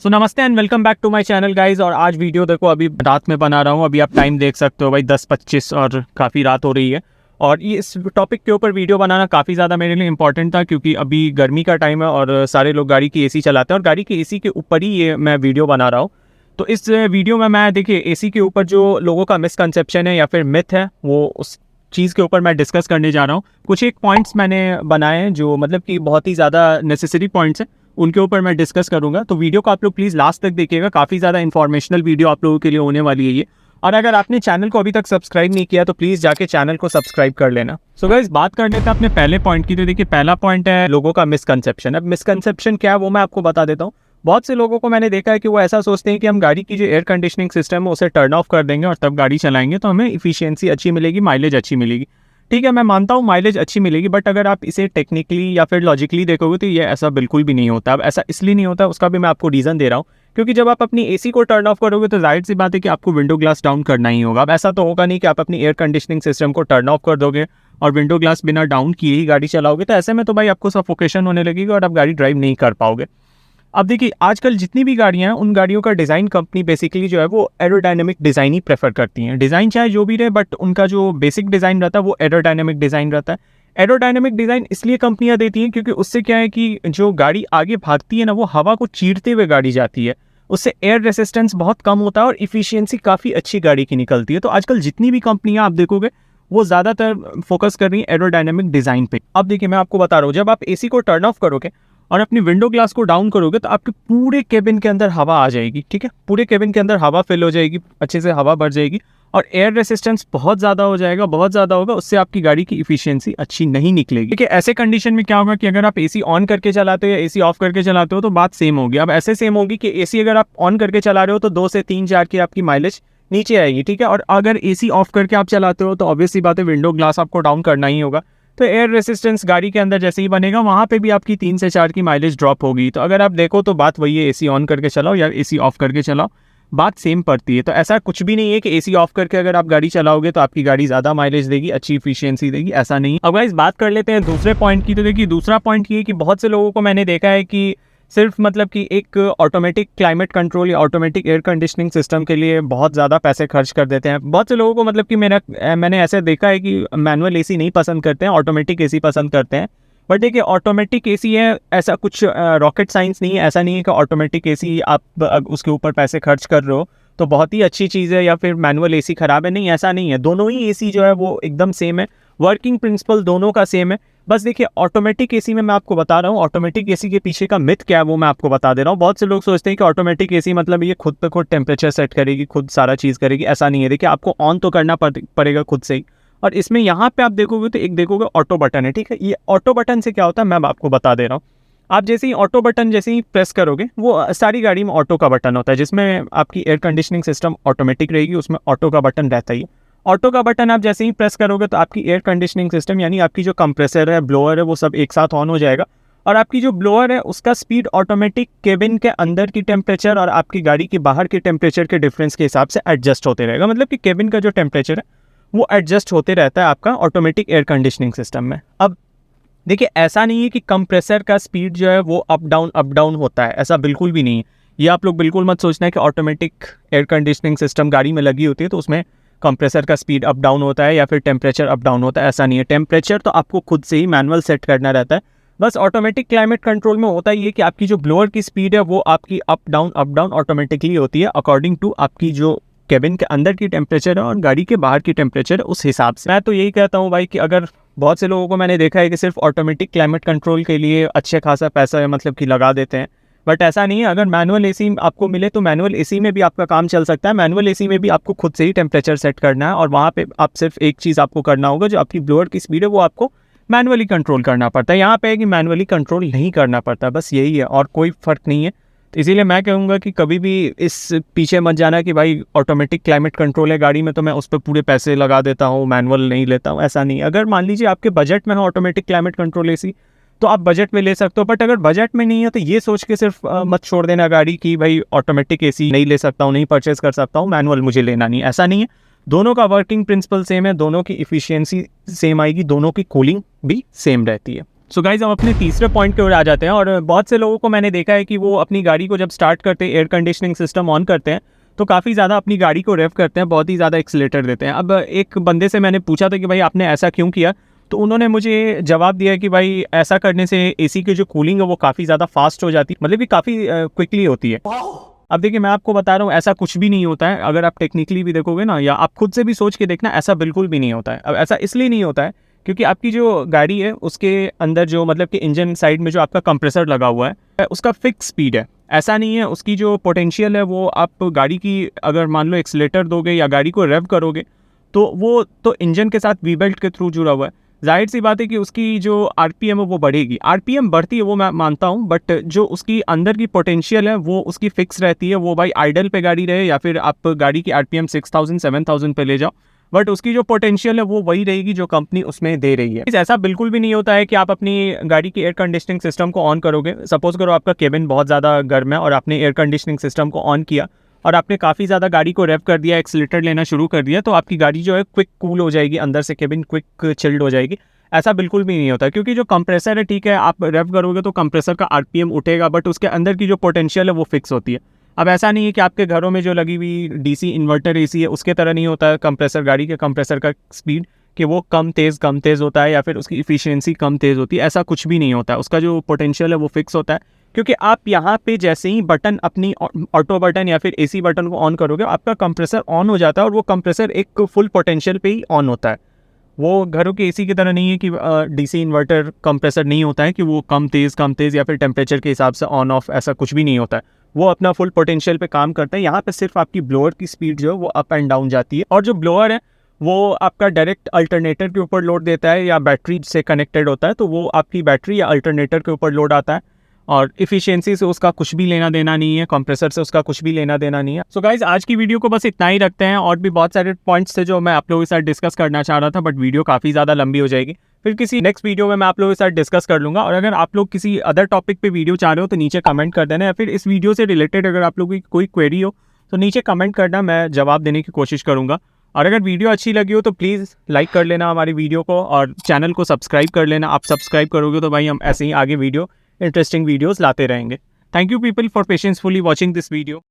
नमस्ते and welcome back to my channel guys. और आज वीडियो देखो अभी रात में बना रहा हूँ। अभी आप टाइम देख सकते हो भाई 10:25 और काफ़ी रात हो रही है। और ये इस टॉपिक के ऊपर वीडियो बनाना काफ़ी ज़्यादा मेरे लिए इंपॉर्टेंट था, क्योंकि अभी गर्मी का टाइम है और सारे लोग गाड़ी की एसी चलाते हैं और गाड़ी की एसी के ऊपर ही ये मैं वीडियो बना रहा हूँ। तो इस वीडियो में मैं देखिए एसी के ऊपर जो लोगों का मिसकंसेप्शन है या फिर मिथ है, वो उस चीज़ के ऊपर मैं डिस्कस करने जा रहा हूँ। कुछ एक पॉइंट्स मैंने बनाए हैं जो मतलब कि बहुत ही ज़्यादा नेसेसरी पॉइंट्स हैं, उनके ऊपर मैं डिस्कस करूंगा। तो वीडियो को आप लोग प्लीज़ लास्ट तक देखिएगा, काफ़ी ज़्यादा इन्फॉर्मेशनल वीडियो आप लोगों के लिए होने वाली है ये। और अगर आपने चैनल को अभी तक सब्सक्राइब नहीं किया तो प्लीज़ जाके चैनल को सब्सक्राइब कर लेना। सो गाइस, बात कर लेते हैं अपने पहले पॉइंट की। तो देखिए पहला पॉइंट है लोगों का मिसकंसेप्शन। अब मिसकंसेप्शन क्या है वो मैं आपको बता देता हूँ। बहुत से लोगों को मैंने देखा है कि वो ऐसा सोचते हैं कि हम गाड़ी की जो एयर कंडीशनिंग सिस्टम है उसे टर्न ऑफ कर देंगे और तब गाड़ी चलाएंगे तो हमें इफिशियंसी अच्छी मिलेगी, माइलेज अच्छी मिलेगी। ठीक है, मैं मानता हूँ माइलेज अच्छी मिलेगी, बट अगर आप इसे टेक्निकली या फिर लॉजिकली देखोगे तो ये ऐसा बिल्कुल भी नहीं होता। अब ऐसा इसलिए नहीं होता, उसका भी मैं आपको रीज़न दे रहा हूँ। क्योंकि जब आप अपनी एसी को टर्न ऑफ करोगे तो जाहिर सी बात है कि आपको विंडो ग्लास डाउन करना ही होगा। अब ऐसा तो होगा नहीं कि आप अपनी एयर कंडीशनिंग सिस्टम को टर्न ऑफ कर दोगे और विंडो ग्लास बिना डाउन किए ही गाड़ी चलाओगे, तो ऐसे में तो भाई आपको सफोकेशन होने लगेगी और आप गाड़ी ड्राइव नहीं कर पाओगे। अब देखिए आजकल जितनी भी गाड़ियां हैं उन गाड़ियों का डिज़ाइन कंपनी बेसिकली जो है वो एरोडायनेमिक डिज़ाइन ही प्रेफर करती हैं। डिज़ाइन चाहे जो भी रहे, बट उनका जो बेसिक डिज़ाइन रहता है वो एरोडायनेमिक डिज़ाइन रहता है। एरोडायनेमिक डिज़ाइन इसलिए कंपनियां देती हैं क्योंकि उससे क्या है कि जो गाड़ी आगे भागती है ना, वो हवा को चीरते हुए गाड़ी जाती है, उससे एयर रेसिस्टेंस बहुत कम होता है और इफिशियंसी काफ़ी अच्छी गाड़ी की निकलती है। तो आजकल जितनी भी कंपनियां आप देखोगे वो ज़्यादातर फोकस कर रही हैं एरोडायनेमिक डिज़ाइन पे। अब देखिए मैं आपको बता रहा हूँ, जब आप एसी को टर्न ऑफ करोगे और अपनी विंडो ग्लास को डाउन करोगे तो आपके पूरे केबिन के अंदर हवा आ जाएगी। ठीक है, पूरे केबिन के अंदर हवा फिल हो जाएगी, अच्छे से हवा भर जाएगी और एयर रेसिस्टेंस बहुत ज़्यादा हो जाएगा, बहुत ज़्यादा होगा। उससे आपकी गाड़ी की इफिशियंसी अच्छी नहीं निकलेगी। ठीक है, ऐसे कंडीशन में क्या होगा कि अगर आप एसी ऑन करके चलाते हो या एसी ऑफ करके चलाते हो तो बात सेम होगी। अब ऐसे सेम होगी कि एसी अगर आप ऑन करके चला रहे हो तो 2 से 3-4 की आपकी माइलेज नीचे आएगी। ठीक है, और अगर एसी ऑफ करके आप चलाते हो तो ऑब्वियसली बात है विंडो ग्लास आपको डाउन करना ही होगा। तो एयर रेसिस्टेंस गाड़ी के अंदर जैसे ही बनेगा वहाँ पे भी आपकी 3 से 4 की माइलेज ड्रॉप होगी। तो अगर आप देखो तो बात वही है, एसी ऑन करके चलाओ या एसी ऑफ करके चलाओ, बात सेम पड़ती है। तो ऐसा कुछ भी नहीं है कि एसी ऑफ करके अगर आप गाड़ी चलाओगे तो आपकी गाड़ी ज़्यादा माइलेज देगी, अच्छी इफिशियंसी देगी, ऐसा नहीं है। अब गाइस बात कर लेते हैं दूसरे पॉइंट की। तो देखिए दूसरा पॉइंट ये है कि बहुत से लोगों को मैंने देखा है कि सिर्फ मतलब कि एक ऑटोमेटिक क्लाइमेट कंट्रोल या ऑटोमेटिक एयर कंडीशनिंग सिस्टम के लिए बहुत ज़्यादा पैसे खर्च कर देते हैं। बहुत से लोगों को मतलब कि मैंने ऐसे देखा है कि मैनुअल एसी नहीं पसंद करते हैं, ऑटोमेटिक एसी पसंद करते हैं। बट देखिए ऑटोमेटिक एसी है, ऐसा कुछ रॉकेट साइंस नहीं है। ऐसा नहीं है कि ऑटोमेटिक एसी आप उसके ऊपर पैसे खर्च कर रहे हो तो बहुत ही अच्छी चीज़ है या फिर मैनुअल एसी ख़राब है, नहीं ऐसा नहीं है। दोनों ही एसी जो है वो एकदम सेम है, वर्किंग प्रिंसिपल दोनों का सेम है। बस देखिए ऑटोमेटिक एसी में मैं आपको बता रहा हूँ, ऑटोमेटिक एसी के पीछे का मिथ क्या है वो मैं आपको बता दे रहा हूँ। बहुत से लोग सोचते हैं कि ऑटोमेटिक एसी मतलब ये खुद पे खुद टेम्परेचर सेट करेगी, खुद सारा चीज़ करेगी, ऐसा नहीं है। देखिए आपको ऑन तो करना पड़ेगा खुद से ही। और इसमें यहाँ पे आप देखोगे तो एक देखोगे ऑटो बटन है। ठीक है, ये ऑटो बटन से क्या होता है मैं आपको बता दे रहा हूँ। आप जैसे ही ऑटो बटन जैसे ही प्रेस करोगे, वो सारी गाड़ी में ऑटो का बटन होता है जिसमें आपकी एयर कंडीशनिंग सिस्टम ऑटोमेटिक रहेगी, उसमें ऑटो का बटन रहता ही है। ऑटो का बटन आप जैसे ही प्रेस करोगे तो आपकी एयर कंडीशनिंग सिस्टम यानी आपकी जो कंप्रेसर है, ब्लोअर है, वो सब एक साथ ऑन हो जाएगा। और आपकी जो ब्लोअर है उसका स्पीड ऑटोमेटिक केबिन के अंदर की टेम्परेचर और आपकी गाड़ी के बाहर के टेम्परेचर के डिफरेंस के हिसाब से एडजस्ट होते रहेगा। मतलब कि केबिन का जो टेम्परेचर है वो एडजस्ट होते रहता है आपका ऑटोमेटिक एयर कंडीशनिंग सिस्टम में। अब देखिए ऐसा नहीं है कि कंप्रेसर का स्पीड जो है वो अप डाउन होता है, ऐसा बिल्कुल भी नहीं है। ये आप लोग बिल्कुल मत सोचना है कि ऑटोमेटिक एयर कंडीशनिंग सिस्टम गाड़ी में लगी होती है तो उसमें कंप्रेसर का स्पीड अप डाउन होता है या फिर टेम्परेचर अप डाउन होता है, ऐसा नहीं है। टेम्परेचर तो आपको खुद से ही मैनुअल सेट करना रहता है। बस ऑटोमेटिक क्लाइमेट कंट्रोल में होता ही है कि आपकी जो ब्लोअर की स्पीड है वो आपकी अप डाउन ऑटोमेटिकली होती है अकॉर्डिंग टू आपकी जो केबिन के अंदर की टेम्परेचर है और गाड़ी के बाहर की टेम्परेचर है, उस हिसाब से। मैं तो यही कहता हूँ भाई कि अगर बहुत से लोगों को मैंने देखा है कि सिर्फ ऑटोमेटिक क्लाइमेट कंट्रोल के लिए अच्छे खासा पैसा मतलब कि लगा देते हैं, बट ऐसा नहीं है। अगर मैनुअल एसी आपको मिले तो मैनुअल एसी में भी आपका काम चल सकता है। मैनुअल एसी में भी आपको खुद से ही टेम्परेचर सेट करना है और वहाँ पे आप सिर्फ एक चीज़ आपको करना होगा, जो आपकी ब्लोअर की स्पीड है वो आपको मैनुअली कंट्रोल करना पड़ता है। यहाँ पे है कि मैनुअली कंट्रोल नहीं करना पड़ता, बस यही है और कोई फ़र्क नहीं है। तो इसीलिए मैं कहूँगा कि कभी भी इस पीछे मत जाना कि भाई ऑटोमेटिक क्लाइमेट कंट्रोल है गाड़ी में तो मैं उस पर पूरे पैसे लगा देता हूँ, मैनुअल नहीं लेता हूँ, ऐसा नहीं। अगर मान लीजिए आपके बजट में है ऑटोमेटिक क्लाइमेट कंट्रोल एसी तो आप बजट में ले सकते हो, बट अगर बजट में नहीं है तो ये सोच के सिर्फ मत छोड़ देना गाड़ी की भाई ऑटोमेटिक एसी नहीं ले सकता हूँ, नहीं परचेज कर सकता हूँ, मैनुअल मुझे लेना नहीं, ऐसा नहीं है। दोनों का वर्किंग प्रिंसिपल सेम है, दोनों की इफिशियंसी सेम आएगी, दोनों की कूलिंग भी सेम रहती है। सो गाइज हम अपने तीसरे पॉइंट की ओर आ जाते हैं। और बहुत से लोगों को मैंने देखा है कि वो अपनी गाड़ी को जब स्टार्ट करते हैं, एयर कंडीशनिंग सिस्टम ऑन करते हैं, तो काफ़ी ज़्यादा अपनी गाड़ी को रेव करते हैं, बहुत ही ज़्यादा एक्सीलेटर देते हैं। अब एक बंदे से मैंने पूछा था कि भाई आपने ऐसा क्यों किया, तो उन्होंने मुझे जवाब दिया कि भाई ऐसा करने से एसी की जो कूलिंग है वो काफ़ी ज़्यादा फास्ट हो जाती है, मतलब कि काफ़ी क्विकली होती है। अब देखिए मैं आपको बता रहा हूँ ऐसा कुछ भी नहीं होता है। अगर आप टेक्निकली भी देखोगे ना, या आप खुद से भी सोच के देखना, ऐसा बिल्कुल भी नहीं होता है। अब ऐसा इसलिए नहीं होता है क्योंकि आपकी जो गाड़ी है उसके अंदर जो मतलब कि इंजन साइड में जो आपका कंप्रेसर लगा हुआ है उसका फिक्स स्पीड है। ऐसा नहीं है, उसकी जो पोटेंशियल है वो आप गाड़ी की अगर मान लो एक्सीलेटर दोगे या गाड़ी को रेव करोगे तो वो तो इंजन के साथ वी बेल्ट के थ्रू जुड़ा हुआ है। जाहिर सी बात है कि उसकी जो आरपीएम है वो बढ़ेगी, आरपीएम बढ़ती है वो मैं मानता हूँ, बट जो उसकी अंदर की पोटेंशियल है वो उसकी फिक्स रहती है। वो भाई आइडल पे गाड़ी रहे या फिर आप गाड़ी की आरपीएम 6000 7000 पे ले जाओ, बट उसकी जो पोटेंशियल है वो वही रहेगी जो कंपनी उसमें दे रही है। ऐसा बिल्कुल भी नहीं होता है कि आप अपनी गाड़ी की एयर कंडीशनिंग सिस्टम को ऑन करोगे, सपोज करो आपका केबिन बहुत ज़्यादा गर्म है और आपने एयर कंडीशनिंग सिस्टम को ऑन किया और आपने काफ़ी ज़्यादा गाड़ी को रेव कर दिया, एक्सीलेटर लेना शुरू कर दिया, तो आपकी गाड़ी जो है क्विक कूल हो जाएगी, अंदर से केबिन क्विक चिल्ड हो जाएगी। ऐसा बिल्कुल भी नहीं होता क्योंकि जो कंप्रेसर है, ठीक है आप रेव करोगे तो कंप्रेसर का आरपीएम उठेगा, बट उसके अंदर की जो पोटेंशियल है वो फिक्स होती है। अब ऐसा नहीं है कि आपके घरों में जो लगी हुई डीसी इन्वर्टर एसी है उसके तरह नहीं होता है कंप्रेसर, गाड़ी के कंप्रेसर का स्पीड कि वो कम तेज़ होता है या फिर उसकी इफिशियंसी कम तेज़ होती है, ऐसा कुछ भी नहीं होता है। उसका जो पोटेंशियल है वो फिक्स होता है क्योंकि आप यहाँ पे जैसे ही बटन अपनी ऑटो बटन या फिर एसी बटन को ऑन करोगे आपका कंप्रेसर ऑन हो जाता है और वो कंप्रेसर एक फुल पोटेंशियल पे ही ऑन होता है। वो घरों के एसी की तरह नहीं है कि डीसी इन्वर्टर कंप्रेसर नहीं होता है कि वो कम तेज़ या फिर टेम्परेचर के हिसाब से ऑन ऑफ, ऐसा कुछ भी नहीं होता है। वो अपना फुल पोटेंशियल पे काम करता है। यहाँ पे सिर्फ आपकी ब्लोअर की स्पीड जो है वो अप एंड डाउन जाती है, और जो ब्लोअर है वो आपका डायरेक्ट अल्टरनेटर के ऊपर लोड देता है या बैटरी से कनेक्टेड होता है, तो वो आपकी बैटरी या अल्टरनेटर के ऊपर लोड आता है और इफिशियंसी से उसका कुछ भी लेना देना नहीं है, कंप्रेसर से उसका कुछ भी लेना देना नहीं है। सो गाइज आज की वीडियो को बस इतना ही रखते हैं, और भी बहुत सारे पॉइंट्स थे जो मैं आप लोगों के साथ डिस्कस करना चाह रहा था, बट वीडियो काफ़ी ज़्यादा लंबी हो जाएगी। फिर किसी नेक्स्ट वीडियो में मैं आप लोगों के साथ डिस्कस कर लूँगा। और अगर आप लोग किसी अदर टॉपिक पे वीडियो चाह रहे हो तो नीचे कमेंट कर देना, या फिर इस वीडियो से रिलेटेड अगर आप लोगों की कोई क्वेरी हो तो नीचे कमेंट करना, मैं जवाब देने की कोशिश करूँगा। और अगर वीडियो अच्छी लगी हो तो प्लीज़ लाइक कर लेना हमारी वीडियो को, और चैनल को सब्सक्राइब कर लेना। आप सब्सक्राइब करोगे तो भाई हम ऐसे ही आगे इंटरेस्टिंग वीडियोस लाते रहेंगे। Thank you people for patiencefully watching this video.